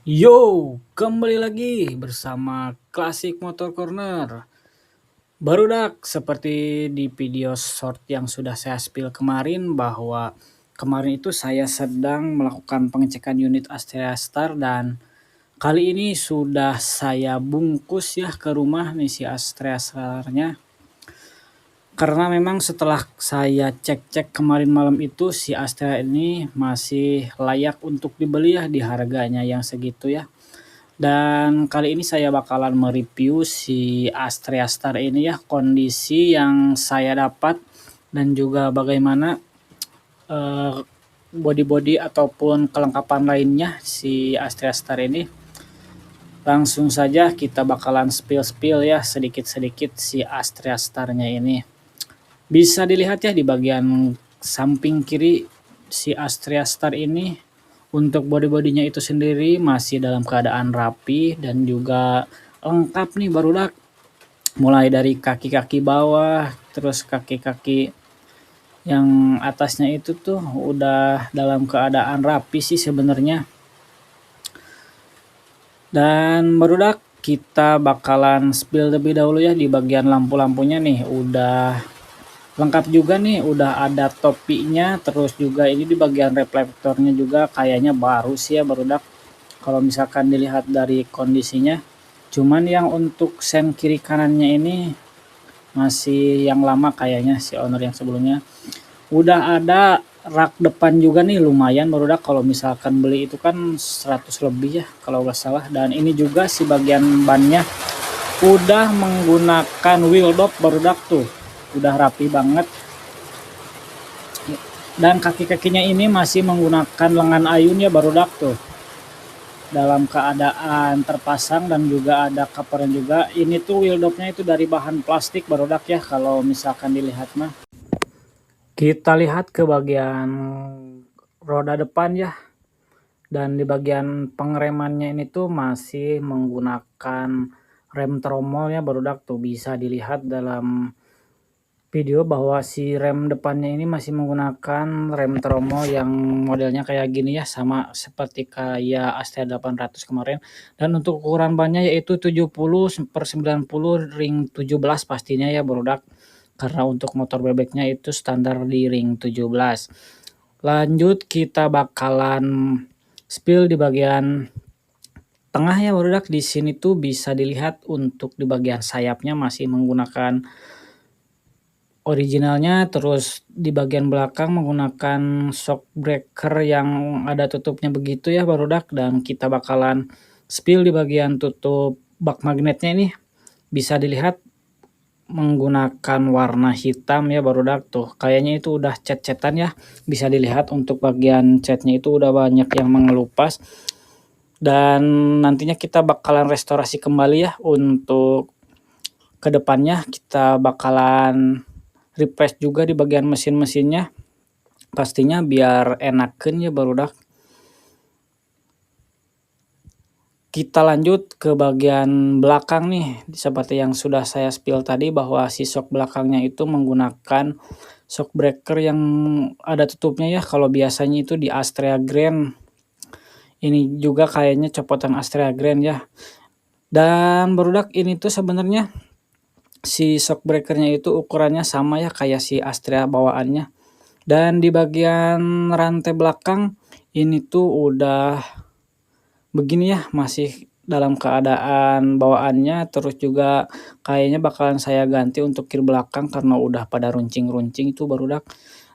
Yo, kembali lagi bersama Classic Motor Corner. Barudak seperti di video short yang sudah saya spill kemarin bahwa kemarin itu saya sedang melakukan pengecekan unit Astrea Star dan kali ini sudah saya bungkus ya ke rumah nih si Astrea Star-nya. Karena memang setelah saya cek-cek kemarin malam itu si Astrea ini masih layak untuk dibeli ya di harganya yang segitu ya. Dan kali ini saya bakalan mereview si Astrea Star ini ya, kondisi yang saya dapat dan juga bagaimana eh, body-body ataupun kelengkapan lainnya si Astrea Star ini. Langsung saja kita bakalan spill-spill ya sedikit-sedikit si Astrea Star-nya ini. Bisa dilihat ya di bagian samping kiri si Astrea Star ini untuk body-bodinya itu sendiri masih dalam keadaan rapi dan juga lengkap nih barudak. Mulai dari kaki-kaki bawah, terus kaki-kaki yang atasnya itu tuh udah dalam keadaan rapi sih sebenarnya. Dan barudak kita bakalan spill lebih dahulu ya di bagian lampu-lampunya nih. Udah lengkap juga nih, udah ada topinya, terus juga ini di bagian reflektornya juga kayaknya baru sih ya barudak. Kalau misalkan dilihat dari kondisinya, cuman yang untuk sen kiri kanannya ini masih yang lama kayaknya si owner yang sebelumnya. Udah ada rak depan juga nih lumayan barudak, kalau misalkan beli itu kan 100 lebih ya kalau nggak salah. Dan ini juga si bagian bannya udah menggunakan wheel dop barudak tuh, udah rapi banget. Dan kaki-kakinya ini masih menggunakan lengan ayun ya barudak tuh, dalam keadaan terpasang dan juga ada covernya juga. Ini tuh wheel dopnya itu dari bahan plastik barudak ya kalau misalkan dilihat mah. Kita lihat ke bagian roda depan ya, dan di bagian pengeremannya ini tuh masih menggunakan rem tromol ya barudak tuh, bisa dilihat dalam video bahwa si rem depannya ini masih menggunakan rem tromol yang modelnya kayak gini ya, sama seperti kayak Astrea 800 kemarin. Dan untuk ukuran bannya yaitu 70/90 ring 17 pastinya ya barudak, karena untuk motor bebeknya itu standar di ring 17. Lanjut kita bakalan spill di bagian tengah ya barudak. Di sini tuh bisa dilihat untuk di bagian sayapnya masih menggunakan originalnya, terus di bagian belakang menggunakan shock breaker yang ada tutupnya begitu ya barudak. Dan kita bakalan spill di bagian tutup bak magnetnya ini, bisa dilihat menggunakan warna hitam ya barudak tuh, kayaknya itu udah cat-catan ya. Bisa dilihat untuk bagian catnya itu udah banyak yang mengelupas. Dan nantinya kita bakalan restorasi kembali ya, untuk kedepannya kita bakalan refresh juga di bagian mesin-mesinnya pastinya biar enakan ya barudak. Kita lanjut ke bagian belakang nih, seperti yang sudah saya spill tadi bahwa si shock belakangnya itu menggunakan shock breaker yang ada tutupnya ya. Kalau biasanya itu di Astrea Grand, ini juga kayaknya copotan Astrea Grand ya. Dan barudak ini tuh sebenarnya si shock breakernya itu ukurannya sama ya kayak si Astrea bawaannya. Dan di bagian rantai belakang ini tuh udah begini ya, masih dalam keadaan bawaannya. Terus juga kayaknya bakalan saya ganti untuk kir belakang karena udah pada runcing-runcing itu barudak.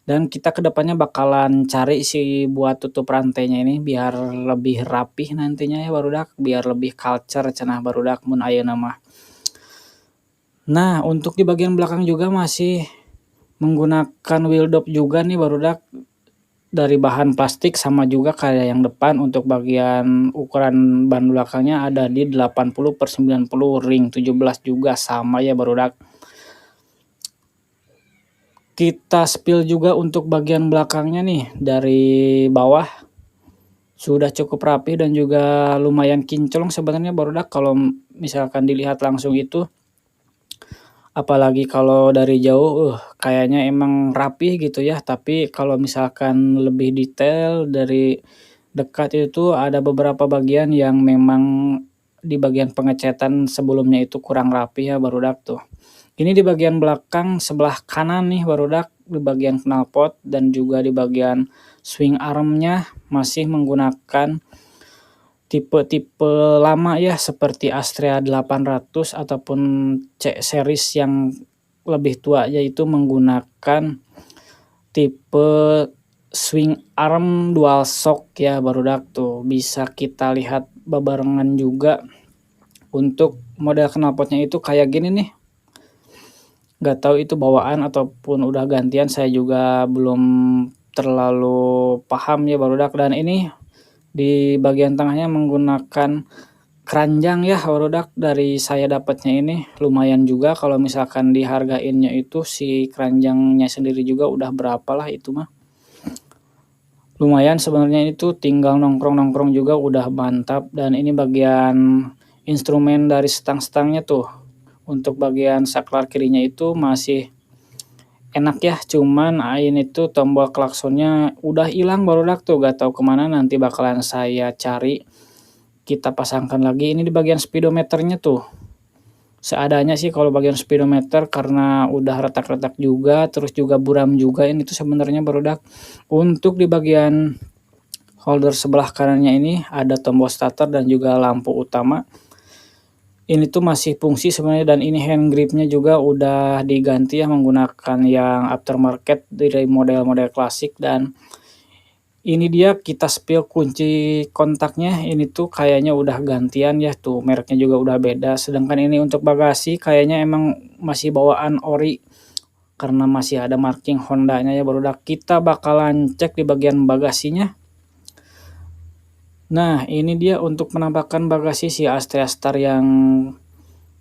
Dan kita kedepannya bakalan cari si buat tutup rantainya ini biar lebih rapih nantinya ya barudak, biar lebih culture cenah barudak mun ayeuna mah. Nah, untuk di bagian belakang juga masih menggunakan wheel dop juga nih barudak, dari bahan plastik sama juga kayak yang depan. Untuk bagian ukuran ban belakangnya ada di 80/90 ring 17 juga sama ya barudak. Kita spill juga untuk bagian belakangnya nih, dari bawah sudah cukup rapi dan juga lumayan kinclong sebenarnya barudak kalau misalkan dilihat langsung itu. Apalagi kalau dari jauh, kayaknya emang rapi gitu ya, tapi kalau misalkan lebih detail dari dekat itu ada beberapa bagian yang memang di bagian pengecatan sebelumnya itu kurang rapi ya barudak tuh. Ini di bagian belakang sebelah kanan nih barudak, di bagian knalpot dan juga di bagian swing armnya masih menggunakan tipe-tipe lama ya seperti Astrea 800 ataupun C series yang lebih tua, yaitu menggunakan tipe swing arm dual shock ya barudak tuh. Bisa kita lihat bebarengan juga untuk model knalpotnya itu kayak gini nih. Nggak tahu itu bawaan ataupun udah gantian, saya juga belum terlalu paham ya barudak. Dan ini di bagian tengahnya menggunakan keranjang ya barudak, dari saya dapatnya ini lumayan juga. Kalau misalkan dihargainnya itu si keranjangnya sendiri juga udah berapa lah itu mah. Lumayan sebenarnya, itu tinggal nongkrong-nongkrong juga udah mantap. Dan ini bagian instrumen dari stang-stangnya tuh. Untuk bagian saklar kirinya itu masih enak ya, cuman ini tuh tombol klaksonnya udah hilang barudak tuh, gak tahu kemana, nanti bakalan saya cari. Kita pasangkan lagi. Ini di bagian speedometernya tuh seadanya sih kalau bagian speedometer, karena udah retak-retak juga, terus juga buram juga ini tuh sebenarnya barudak. Untuk di bagian holder sebelah kanannya ini ada tombol starter dan juga lampu utama. Ini tuh masih fungsi sebenarnya, dan ini hand gripnya juga udah diganti ya menggunakan yang aftermarket dari model-model klasik. Dan ini dia kita spill kunci kontaknya, ini tuh kayaknya udah gantian ya tuh, mereknya juga udah beda. Sedangkan ini untuk bagasi kayaknya emang masih bawaan ori karena masih ada marking Hondanya ya barudak. Kita bakalan cek di bagian bagasinya. Nah, ini dia untuk penampakan bagasi si Astrea Star yang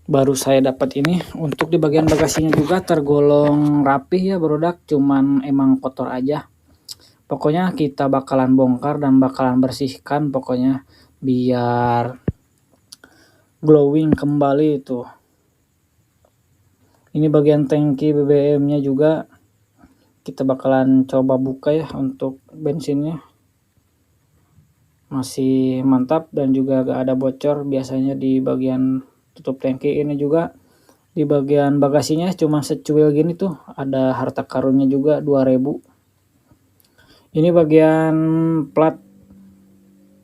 baru saya dapat ini. Untuk di bagian bagasinya juga tergolong rapih ya barudak, cuman emang kotor aja. Pokoknya kita bakalan bongkar dan bakalan bersihkan pokoknya biar glowing kembali itu. Ini bagian tangki BBM-nya juga kita bakalan coba buka ya untuk bensinnya. Masih mantap dan juga gak ada bocor. Biasanya di bagian tutup tangki ini juga di bagian bagasinya cuma secuil gini tuh, ada harta karunnya juga 2000. Ini bagian plat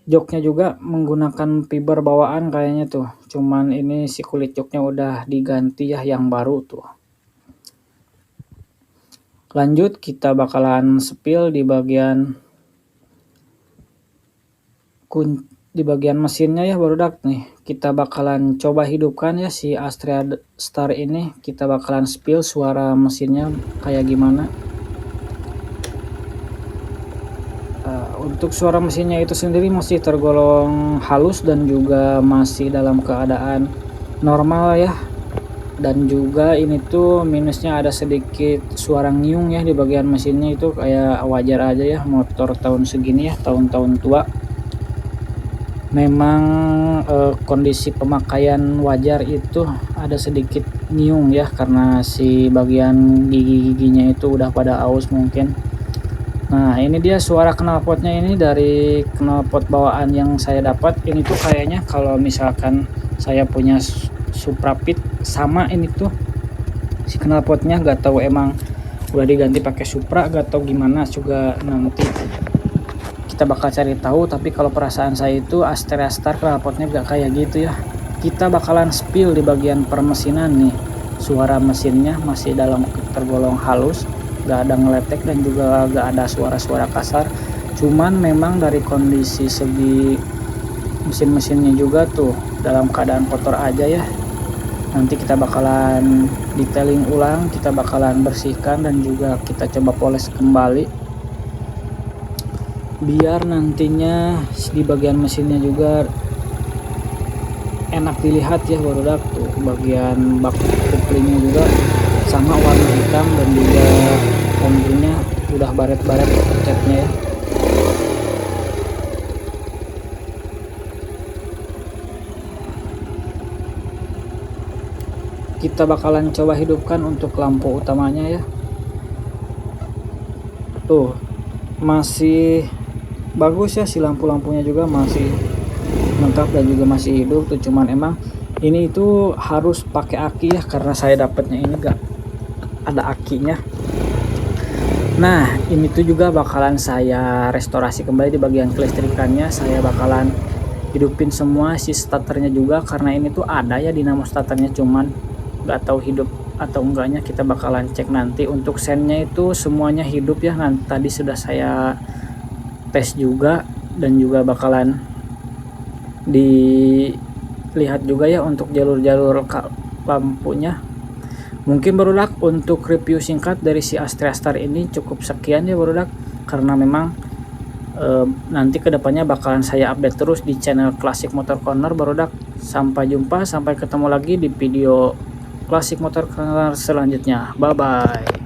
joknya juga menggunakan fiber bawaan kayaknya tuh, cuman ini si kulit joknya udah diganti ya yang baru tuh. Lanjut kita bakalan spill di bagian mesinnya ya barudak nih. Kita bakalan coba hidupkan ya si Astrea Star ini. Kita bakalan spill suara mesinnya kayak gimana. Untuk suara mesinnya itu sendiri masih tergolong halus dan juga masih dalam keadaan normal ya. Dan juga ini tuh minusnya ada sedikit suara ngiung ya di bagian mesinnya, itu kayak wajar aja ya, motor tahun segini ya, tahun-tahun tua. Memang kondisi pemakaian wajar itu ada sedikit nyiung ya, karena si bagian gigi-giginya itu udah pada aus mungkin. Nah, ini dia suara knalpotnya ini dari knalpot bawaan yang saya dapat. Ini tuh kayaknya kalau misalkan saya punya Supra Pit sama ini tuh si knalpotnya, gak tahu emang udah diganti pakai Supra gak tahu gimana juga, nanti kita bakal cari tahu. Tapi kalau perasaan saya itu Astrea Star knalpotnya gak kayak gitu ya. Kita bakalan spill di bagian permesinan nih. Suara mesinnya masih dalam tergolong halus, gak ada ngeletek dan juga gak ada suara-suara kasar. Cuman memang dari kondisi segi mesin-mesinnya juga tuh dalam keadaan kotor aja ya. Nanti kita bakalan detailing ulang, kita bakalan bersihkan dan juga kita coba poles kembali biar nantinya di bagian mesinnya juga enak dilihat ya barudak tuh. Bagian bak couplingnya juga sama warna hitam dan juga pembulunya udah baret-baret catnya ya. Kita bakalan coba hidupkan untuk lampu utamanya ya. Tuh masih bagus ya, si lampu-lampunya juga masih lengkap dan juga masih hidup tuh. Cuman emang ini itu harus pakai aki ya, karena saya dapatnya ini gak ada akinya. Nah ini tuh juga bakalan saya restorasi kembali di bagian kelistrikannya. Saya bakalan hidupin semua si starternya juga, karena ini tuh ada ya dinamo starternya, cuman nggak tahu hidup atau enggaknya, kita bakalan cek nanti. Untuk sennya itu semuanya hidup ya, nanti tadi sudah saya tes juga, dan juga bakalan dilihat juga ya untuk jalur-jalur lampunya. Mungkin barudak untuk review singkat dari si Astrea Star ini cukup sekian ya barudak, karena memang nanti kedepannya bakalan saya update terus di channel Classic Motor Corner barudak. Sampai jumpa, sampai ketemu lagi di video Classic Motor Corner selanjutnya. Bye bye.